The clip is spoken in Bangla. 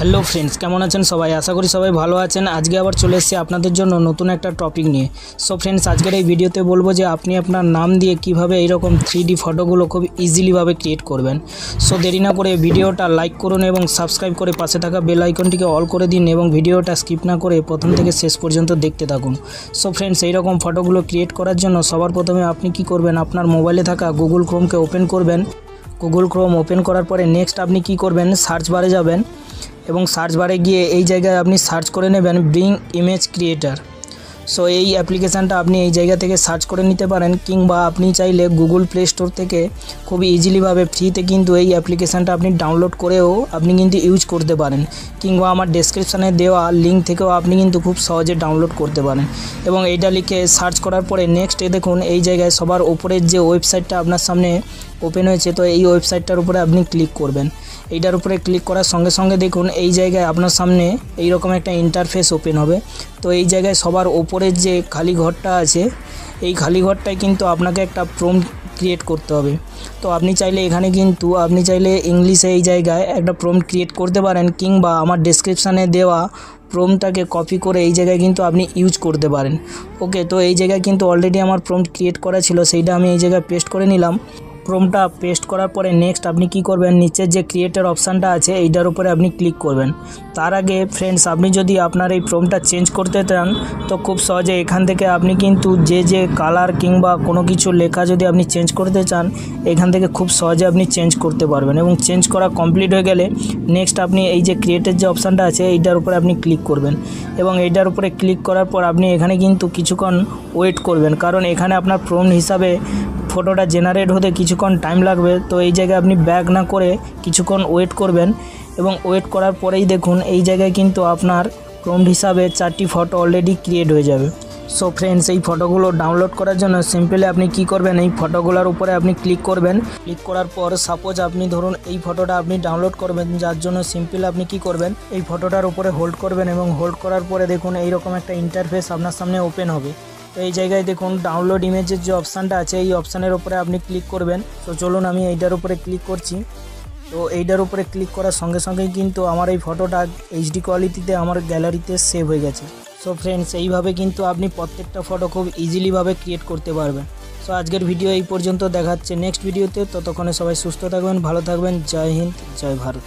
হ্যালো ফ্রেন্ডস, কেমন আছেন সবাই? আশা করি সবাই ভালো আছেন। আজকে আবার চলে এসেছি আপনাদের জন্য নতুন একটা টপিক নিয়ে। সো ফ্রেন্ডস, আজকের এই ভিডিওতে বলবো যে আপনি আপনার নাম দিয়ে কিভাবে এইরকম 3D ফটোগুলো খুব ইজিলিভাবে ক্রিয়েট করবেন। সো দেরি না করে ভিডিওটা লাইক করুন এবং সাবস্ক্রাইব করে পাশে থাকা বেল আইকনটিকে অল করে দিন এবং ভিডিওটা স্কিপ না করে প্রথম থেকে শেষ পর্যন্ত দেখতে থাকুন। সো ফ্রেন্ডস, এইরকম ফটোগুলো ক্রিয়েট করার জন্য সবার প্রথমে আপনি কি করবেন, আপনার মোবাইলে থাকা গুগল ক্রোমকে ওপেন করবেন। গুগল ক্রোম ওপেন করার পরে নেক্সট আপনি কি করবেন, সার্চ বারে যাবেন এবং সার্চ বারে গিয়ে এই জায়গায় আপনি সার্চ করে নেবেন ব্রিং ইমেজ ক্রিয়েটার। সো এই অ্যাপ্লিকেশানটা আপনি এই জায়গা থেকে সার্চ করে নিতে পারেন, কিংবা আপনি চাইলে গুগল প্লে স্টোর থেকে খুব ইজিলিভাবে ফ্রিতে কিন্তু এই অ্যাপ্লিকেশানটা আপনি ডাউনলোড করেও আপনি কিন্তু ইউজ করতে পারেন, কিংবা আমার ডেসক্রিপশানে দেওয়া লিঙ্ক থেকেও আপনি কিন্তু খুব সহজে ডাউনলোড করতে পারেন। এবং এইটা লিখে সার্চ করার পরে নেক্সট দেখুন এই জায়গায় সবার ওপরের যে ওয়েবসাইটটা আপনার সামনে ওপেন হয়েছে, তো এই ওয়েবসাইটটার উপরে আপনি ক্লিক করবেন। এইটার উপরে ক্লিক করার সঙ্গে সঙ্গে দেখুন এই জায়গায় আপনার সামনে এইরকম একটা ইন্টারফেস ওপেন হবে। তো এই জায়গায় সবার ওপরের যে খালি ঘরটা আছে, এই খালি ঘরটায় কিন্তু আপনাকে একটা প্রম্পট ক্রিয়েট করতে হবে। তো আপনি চাইলে এখানে কিন্তু আপনি চাইলে ইংলিশে এই জায়গায় একটা প্রম্পট ক্রিয়েট করতে পারেন, কিংবা আমার ডেসক্রিপশানে দেওয়া প্রম্পটটাকে কপি করে এই জায়গায় কিন্তু আপনি ইউজ করতে পারেন। ওকে, তো এই জায়গায় কিন্তু অলরেডি আমার প্রম্পট ক্রিয়েট করা ছিল, সেইটা আমি এই জায়গায় পেস্ট করে নিলাম। প্রম্পটটা পেস্ট করার পরে নেক্সট আপনি কি করবেন, নিচের যে ক্রিয়েটের অপশানটা আছে এইটার উপরে আপনি ক্লিক করবেন। তার আগে ফ্রেন্ডস, আপনি যদি আপনার এই প্রম্পটটা চেঞ্জ করতে চান তো খুব সহজে এখান থেকে আপনি কিন্তু যে কালার কিংবা কোনো কিছু লেখা যদি আপনি চেঞ্জ করতে চান, এখান থেকে খুব সহজে আপনি চেঞ্জ করতে পারবেন। এবং চেঞ্জ করা কমপ্লিট হয়ে গেলে নেক্সট আপনি এই যে ক্রিয়েটের যে অপশানটা আছে এইটার উপরে আপনি ক্লিক করবেন। এবং এইটার উপরে ক্লিক করার পর আপনি এখানে কিন্তু কিছুক্ষণ ওয়েট করবেন, কারণ এখানে আপনার প্রম্পট হিসাবে ফটোটা জেনারেট হতে কিছুক্ষণ টাইম লাগবে। তো এই জায়গায় আপনি ব্যাক না করে কিছুক্ষণ ওয়েট করবেন, এবং ওয়েট করার পরেই দেখুন এই জায়গায় কিন্তু আপনার প্রম্পট হিসাবে 4টি ফটো অলরেডি ক্রিয়েট হয়ে যাবে। সো ফ্রেন্ডস, এই ফটোগুলো ডাউনলোড করার জন্য সিম্পলি আপনি কি করবেন, এই ফটোগুলোর উপরে আপনি ক্লিক করবেন। ক্লিক করার পর সাপোজ আপনি ধরুন এই ফটোটা আপনি ডাউনলোড করবেন, যার জন্য সিম্পল আপনি কি করবেন, এই ফটোটার উপরে হোল্ড করবেন এবং হোল্ড করার পরে দেখুন এইরকম একটা ইন্টারফেস আপনার সামনে ওপেন হবে। তো এই জায়গায় দেখুন ডাউনলোড ইমেজের যে অপশানটা আছে এই অপশানের উপরে আপনি ক্লিক করবেন। তো চলুন আমি এইটার উপরে ক্লিক করছি। তো এইটার উপরে ক্লিক করার সঙ্গে সঙ্গেই কিন্তু আমার এই ফটোটা এইচডি কোয়ালিটিতে আমার গ্যালারিতে সেভ হয়ে গেছে। সো ফ্রেন্ডস, এইভাবে কিন্তু আপনি প্রত্যেকটা ফটো খুব ইজিলিভাবে ক্রিয়েট করতে পারবেন। সো আজকের ভিডিও এই পর্যন্ত, দেখা হচ্ছে নেক্সট ভিডিওতে। ততক্ষণে সবাই সুস্থ থাকবেন, ভালো থাকবেন। জয় হিন্দ, জয় ভারত।